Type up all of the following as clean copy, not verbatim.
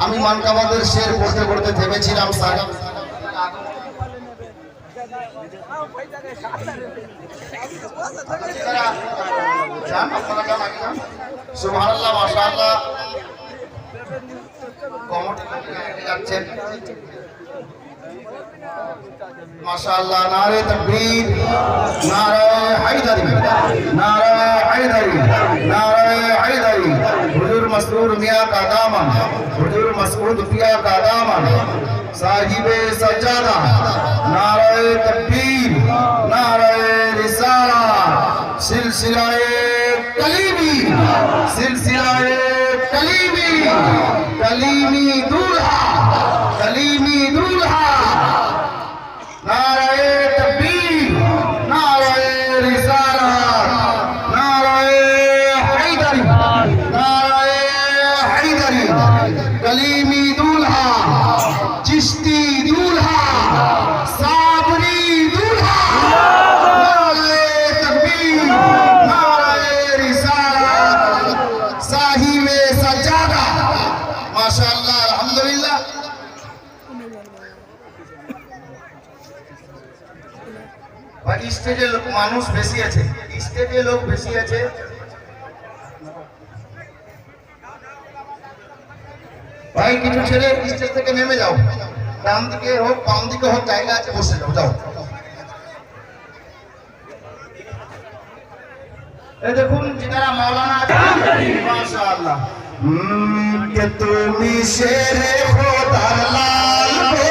আমি মানকাবাদের শের পড়তে পড়তে থেমেছিলাম। সুবহানাল্লাহ, মাশাআল্লাহ, যাচ্ছেন মাশাআল্লাহ। নারে তাকবীর, নারে হায়দারি, নারে হায়দারি, নারে হায়দারি। হুজুর মাসরুর মিয়াঁ का दामन, হুজুর মাসউদ পিয়া का दामन, साहिबे सज्जादा। नारे तकबीर, नारे रिसाला। सिलसिलाए कलीमी, सिलसिलाए कलीमी, कलीमी दूल्हा, कलीमी दूल्हा। नारे तकबीर, नारे रिसाला, नारे हैदरी, नारे हैदरी। कलीमी दूल्हा, चिश्ती दूल्हा, साबरी दूल्हा। नारे तकबीर, नारे रिसाला, साहिबे सज्जादा। माशाअल्लाह, अल्हम्दुलिल्लाह। ভাই স্টেজে মানুষ বেশি আছে, স্টেজে লোক বেশি আছে। ভাই কিছু ছেলে স্টেজ থেকে নেমে যাও, ডান দিকে হোক বাম দিকে হোক, জায়গা আছে, বসে যাও, যাও। এই দেখুন যারা মাওলানা মাশাআল্লাহ। কে তুমি শেরে খোদার লাল গো,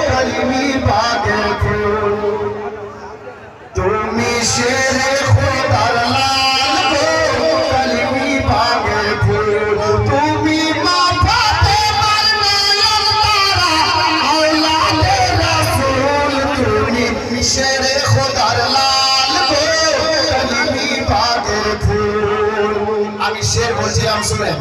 কলমি বাগের ফুল। তুমি শেরে খোদার লাল গো, কলমি বাগের ফুল। তুমি মা ফাতেমার নয়ন তারা, আওলাদে রাসূল। তুমি শেরে খোদার লাল গো, কলমি বাগের ফুল। আমি শের বলছিলাম, শুনেন।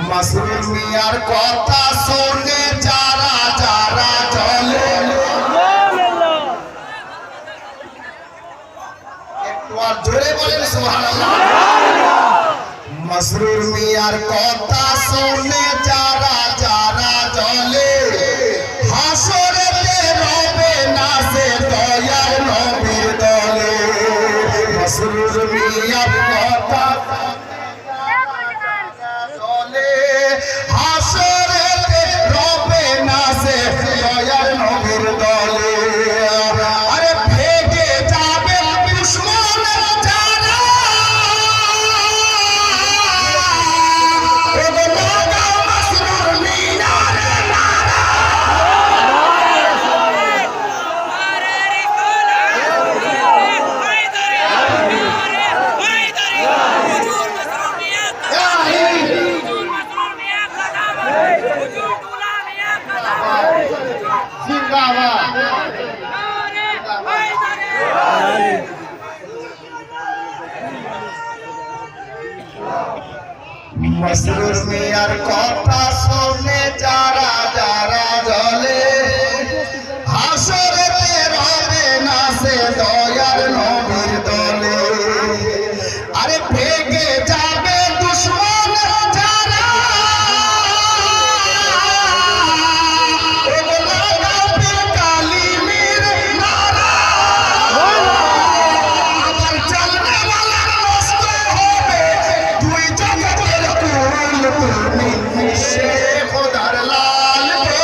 মাসরুর মিয়ার কথা শুনে যারা যারা চলে, জোরে বলেন সুবহানাল্লাহ। মাসরুর মিয়ার কথা শুনে যারা যারা চলে, হাসরেতে রবে না সে দয়ার নবীর দলে। মাসরুর মিয়ার কথা চলে, হাসরেতে রবে না সে দয়ার নবীর দলে। আরে ভেগে যাবে দুশমন যারা, ওগো লাগাও মাসরুর মিনারে নারা। মাসরুর মিয়ার কথা শুনে যারা যারা জ্বলে, হাসরেতে রবে না সে দয়ার নবীর দলে। আরে ভেগে যাবে দুশমন যারা, ওগো লাগাও ফির কালিমির নারা। আবার চলনে वाला নষ্ট হবে দুই জগতের কুল। তুমি শেরে খোদার লাল গো,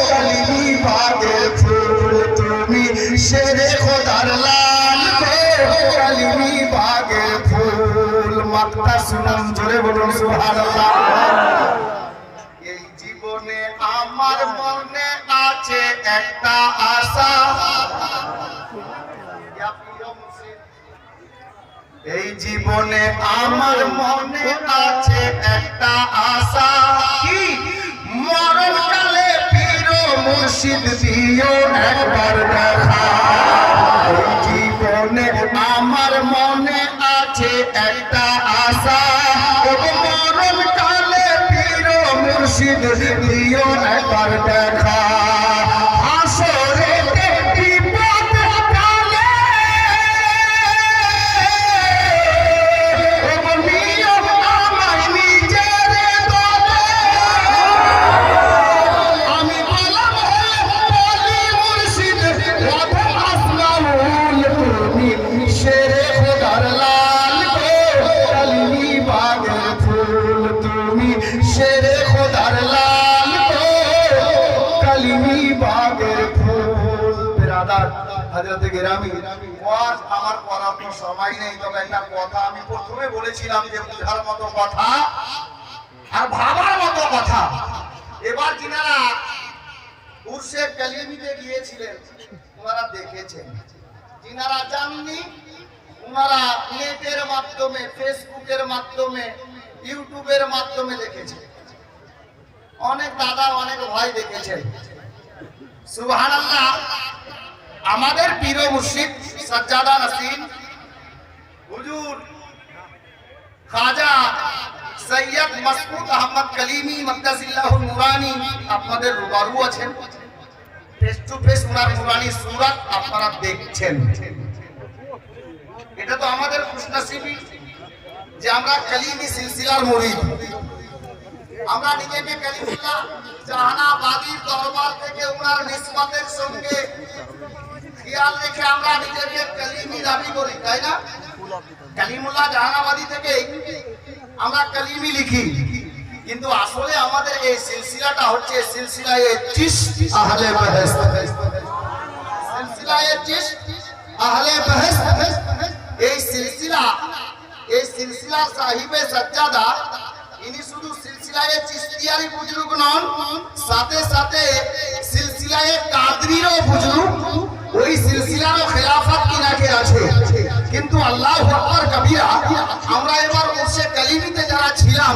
কলমি বাগের ফুল। তুমি শেরে খোদার লাল গো, কলমি বাগের ফুল। মাক্তা শুনাম, জোরে বলুন সুবহানাল্লাহ। এই জীবনে আমার মনে আছে একটা আশা, এই জীবনে আমার মনে আছে একটা আশা। কি? মরণকালে পীর মুর্শিদ দিও একবার দেখা। এই জীবনে আমার মনে আছে একটা আশা, মরণকালে পীর মুর্শিদ দিও একবার দেখা। হাসরেতে বিপদ কালে, ওগো নিও আমায় নিজের দলে। মাদার হযরত গিরামি ওয়াজ আমার করার তো সময় নেই, তবে একটা কথা আমি প্রথমে বলেছিলাম যে বুঝার মতো কথা আর ভাবার মতো কথা। এবার যিনারা উর্সে কালিমিতে গিয়েছিলেন ওনারা দেখেছেন, যিনারা জাননি ওনারা নেটের মাধ্যমে, ফেসবুকের মাধ্যমে, ইউটিউবের মাধ্যমে দেখেছেন। অনেক দাদা অনেক ভাই দেখেছেন। সুবহানাল্লাহ। আমাদের পীর মুর্শিদ সাজ্জাদা নাসির হুজুর খাজা সৈয়দ মাসউদ আহমদ কালিমি মাদ্দাজিল্লাহুল নুরানি আপনাদের রুবারু আছেন, ফেস টু ফেস ওনার নুরানি সূরত আপনারা দেখছেন। এটা তো আমাদের খুশনসিবি যে আমরা কালিমি সিলসিলার মুরিদ। আমরা নিজেকে কালিমুল্লাহ জাহানাবাদীর দরবার থেকে ওনার নিসবতের সঙ্গে খেয়াল রেখে আমরা নিজেকে কালিমি দাবি করি, তাই না? কালিমুল্লাহ জাহানাবাদী থেকে আমরা কালিমি লিখি, কিন্তু আসলে আমাদের এই সিলসিলাটা হচ্ছে সিলসিলায়ে চিশত আহলে বাহস, সিলসিলায়ে চিশত আহলে বাহস। এই সিলসিলা সাহিবে সাজ্জাদা ইনি শুধু সিলসিলায়ে চিশতিয়ারি বুজুর্গ নন, সাথে সাথে সিলসিলায়ে কাদরিরও বুজুর্গ, ওই সিলসিলারও খেলাফত ইনাকে আছে। কিন্তু আল্লাহু আকবার কবীরা, আমরা এবার উর্সে কালিমিতে যারা ছিলাম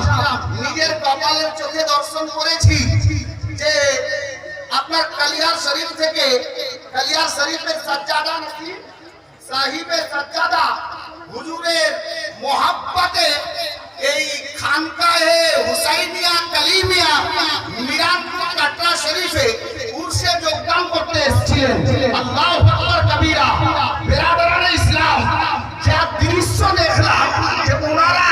নিজের কপালের চোখে দর্শন করেছি যে আপনার কালিয়ার শরীফ থেকে, কালিয়ার শরীফের সাজ্জাদা নাসির সাহিবে সাজ্জাদা হুজুরের মোহাব্বতে এই খানকাহে হুসাইনিয়া কালিমিয়া মিরানপুর কাটরা শরীফে উর্সে যোগদান করতে এসেছিলেন। আল্লাহু আকবার কবীরা। বিরাদরানে ইসলাম, যা দৃশ্য দেখলাম যে ওনারা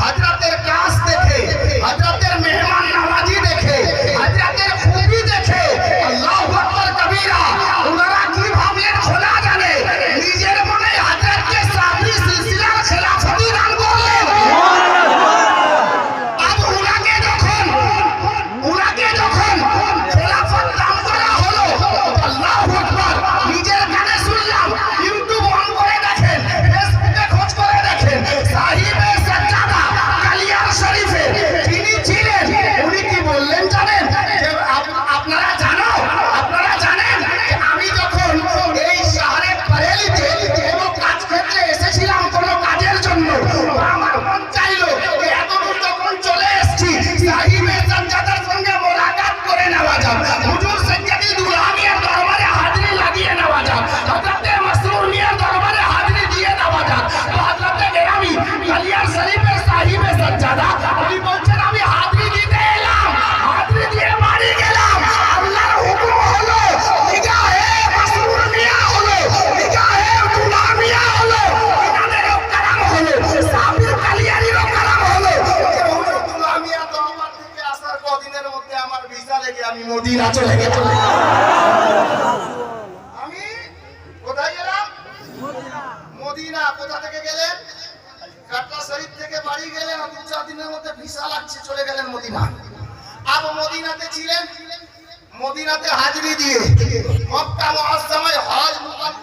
হযরতের কাছ দেখে, হযরতের মেহমান নওয়াজি দেখে, হযরতের খুবি দেখে, আল্লাহু আকবার কবীরা, ওনারা কি ভাবলেন খোদা জানে, নিজের মনে হযরতকে সাবরি সিলসিলার খেলাফতি দান করলেন। আব ওনাকে যখন খেলাফত দান করা হলো, আল্লাহু আকবার, নিজের কানে শুনলাম, ইউটিউব অন করে দেখেন, ফেসবুকে খোঁজ করে দেখেন, সাহিবে সাজ্জাদা কালিয়ার শরীফে যিনি ছিলেন উনি কি বললেন জানেন? যে আপনারা জানেন যে আমি যখন এই শহরে বরেলিতে কোনো কাজ ক্ষেত্রে এসেছিলাম কোনো কাজের জন্য, আমার মন চাইলো যে এতদূর যখন চলে এসেছি সাহিবে সাজ্জাদার সঙ্গে মোলাকাত করে নেওয়া যাক, হুজুর সৈয়দি দুলামিয়ার দরবারে হাজিরি লাগিয়ে নেওয়া যাক, হযরতে মাসরুর মিয়ার দরবারে হাজিরি দিয়ে নেওয়া যাক। তো হযরতে গিরামি কালিয়ার শরীফের সাহিবে সাজ্জাদা উনি বলছেন আমি হাজিরি দিতে এলাম, হাজিরি দিয়ে বাড়ি গেলাম, আল্লাহর হুকুম হলো নিগাহে মাসরুর মিয়া হলো, নিগাহে দুলামিয়া হলো, ইনাদেরও কালাম হলো, সাবির কালিয়ারিরও কালাম হলো। হুজুর দুলামিয়া দরবার থেকে আসার কদিনের মধ্যে আমার ভিসা লেগে আমি মদিনা চলে গেলাম। আমি কোথায় গেলাম? মদিনা। কোথা থেকে গেলেন? কাটরা শরীফ থেকে বাড়ি গেলেন, 2-4 দিনের মধ্যে ভিসা লাগছে, চলে গেলেন মদিনা। আর মদিনাতে ছিলেন, মদিনাতে হাজিরি দিয়ে মক্কা মুআজ্জামায় হজ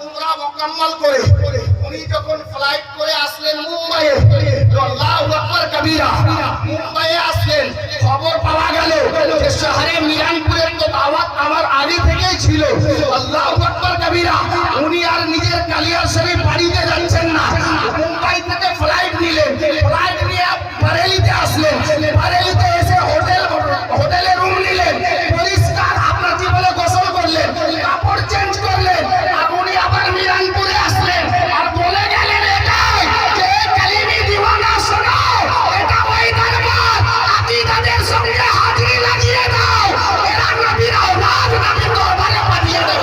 উমরা মুকাম্মাল করে উনি যখন ফ্লাইট করে আসলেন মুম্বাইয়ে, তো আল্লাহু আকবার কবীরা, মুম্বাইয়ে আসলেন, খবর পাওয়া গেল যে শহরে মিরানপুরের তো দাওয়াত আমার আগে থেকেই ছিল। আল্লাহু আকবার কবীরা, উনি আর নিজের কালিয়ার শরীফ বাড়িতে যাচ্ছেন না, মুম্বাই থেকে ফ্লাইট নিলেন, ফ্লাইট নিয়ে বরেলিতে আসলেন, বরেলিতে এসে হোটেলে রুম নিলেন, পরিষ্কার আপনার জীবনে গোসল করলেন, কাপড় চেঞ্জ করলেন, আর উনি আবার মিরানপুরে আসলেন আর বলে গেলেন এটাই যে কালিমি দিওয়ানা শোনো, এটা ওই দরবার, আকীদাদের সঙ্গে হাজিরি লাগিয়ে দাও, এরা নবীর আওলাদ, নবীর দরবারে পাঠিয়ে দাও।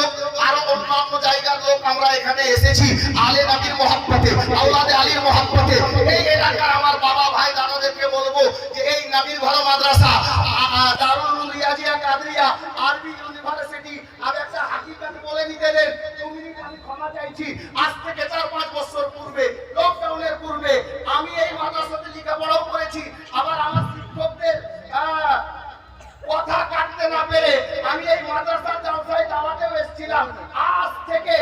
লোক আর অন্যান্য জায়গার লোক আমরা এখানে এসেছি আলে নবীর মহব্বতে, আওলাদে আলীর মহব্বতে। এই এলাকার আমার বাবা ভাই দাদাদেরকে বলবো যে এই নবীর ঘর মাদ্রাসা, দারুল উলুম রিয়াজিয়া কাদরিয়া, আরবি ইউনিভার্সিটি, আর একটা হাকিকত বলে নিতে দেন। 2 মিনিট আমি ক্ষমা চাইছি। আজ থেকে 4-5 বছর পূর্বে, লকডাউনের পূর্বে আমি এই মাদ্রাসাতে লেখাপড়াও করেছি। আবার আমার শিক্ষকদের কথা কাটতে না পেরে আমি এই মাদ্রাসার জালসায় দাওয়াতেও এসেছিলাম। আজ থেকে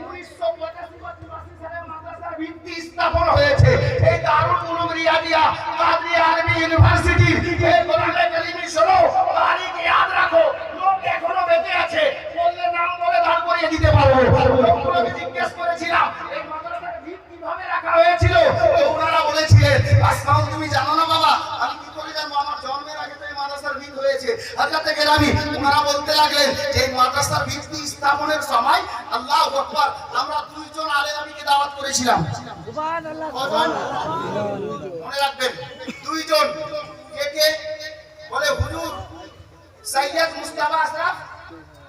1985 সালে মাদ্রাসার ভিত্তি স্থাপন হয়েছে। এই দারুল উলুম রিয়াজিয়া কাদরিয়া আরবি ইউনিভার্সিটি, এই কোরআনে কারিমে শোনো, তারিখ ইয়াদ রাখো। লোক এখনো বেঁচে আছে, বললে নাম বলে দাঁড় করিয়ে দিতে পারবো। লোকগুলো আমি জিজ্ঞেস করেছিলাম এই মাদ্রাসার ভিত কিভাবে রাখা হয়েছিল, ওনারা বলেছিলেন আসমাউল তুমি জানো না বাবা। আমি কি করে জানবো, আমার জন্মের আগে তো এই মাদ্রাসার ভিত হয়েছে। হযরতে কেরামি ওনারা বলতে লাগলেন যে এই মাদ্রাসার ভিত্তি স্থাপনের সময় আল্লাহু আকবার আমরা 2 জন আলে নবীকে দাওয়াত করেছিলাম। সুবহানাল্লাহ। মনে রাখবেন 2 জন। কে বলে হুজুর সৈয়দ মুস্তাফা আশরাফ,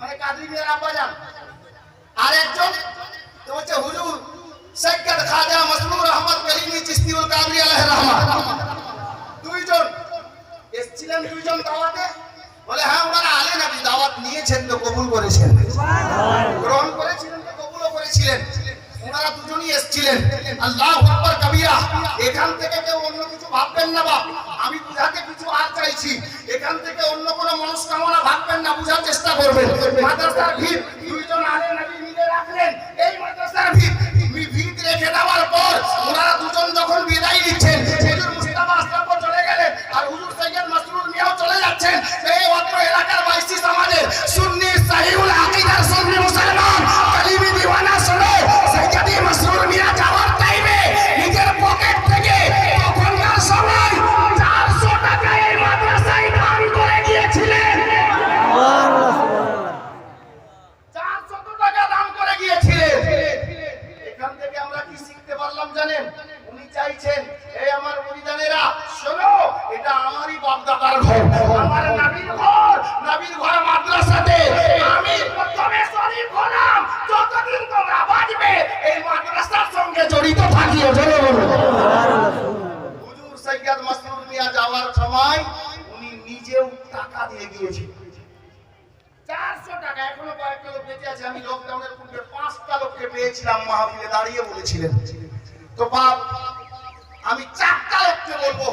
মানে কাদরি মিয়ার আব্বাজান। আর একজন তো হচ্ছে হুজুর সৈয়দ খাজা মাসরুর আহমদ কলিমি চিশতিউল কাদরি আলাইহির রহমাত। 2 জন এসেছিলেন, 2 জন দাওয়াতে। বলে হ্যাঁ ওনারা আলে নবী, দাওয়াত নিয়েছেন তো কবুল করেছেন, গ্রহণ করেছিলেন তো কবুলও করেছিলেন। ওনারা দুজনই এসেছিলেন। আল্লাহু আকবার কবীরা। এখান থেকে কেউ অন্য কিছু ভাববেন না বাপ, আমি বুঝাতে কিছু আর চাইছি। এখান থেকে অন্য কোনো মনস্কামনা ভাববেন না, বুঝার চেষ্টা করবেন। মাদ্রাসার ভিত 2 জন আলে নবী মিলে রাখলেন। এই মাদ্রাসার ভিত রেখে দেওয়ার পর ওনারা 2 জন যখন বিদায় নিচ্ছেন, হুজুর মুস্তাফা আশরাফও চলে গেলেন আর হুজুর সৈয়দ মাসরুর মিয়াও চলে যাচ্ছেন। এই অত্র এলাকার বাইসি সমাজের সুন্নি সাহিউল আকীদার সুন্নি মুসলমান কালিমি দিওয়ানা শোনো, সৈয়দ মাসরুর মিয়া যাওয়ার টাইমে নিজের পকেট থেকে তখনকার সময় 400 টাকা এই মাদ্রাসায় দান করে গিয়েছিলেন। 400 টাকা দান করে গিয়েছিলেন। এখান থেকে আমরা কি শিখতে পারলাম জানেন? উনি চাইছেন এই আমার মুরিদানেরা শোনো, এটা আমারই বাপদাদার ঘর, আমার নবীর ঘর। নবীর ঘর মাদ্রাসাতে আমি প্রথমে শরীফ হলাম। যতদিন তোমরা বাঁচবে এই মাদ্রাসার সঙ্গে জড়িত থাকিও। জোরে বলো হুজুর সৈয়দ মাসরুর মিয়া যাওয়ার সময় উনি নিজেও টাকা দিয়ে গিয়েছিলেন। 400 টাকা। এখনো কয়েকটা লোক বেঁচে আছে। আমি লকডাউনের পূর্বে 5টা লোককে পেয়েছিলাম, মাহফিলে দাঁড়িয়ে বলেছিলেন। তো বাপ আমি 4টা লোককে বলবো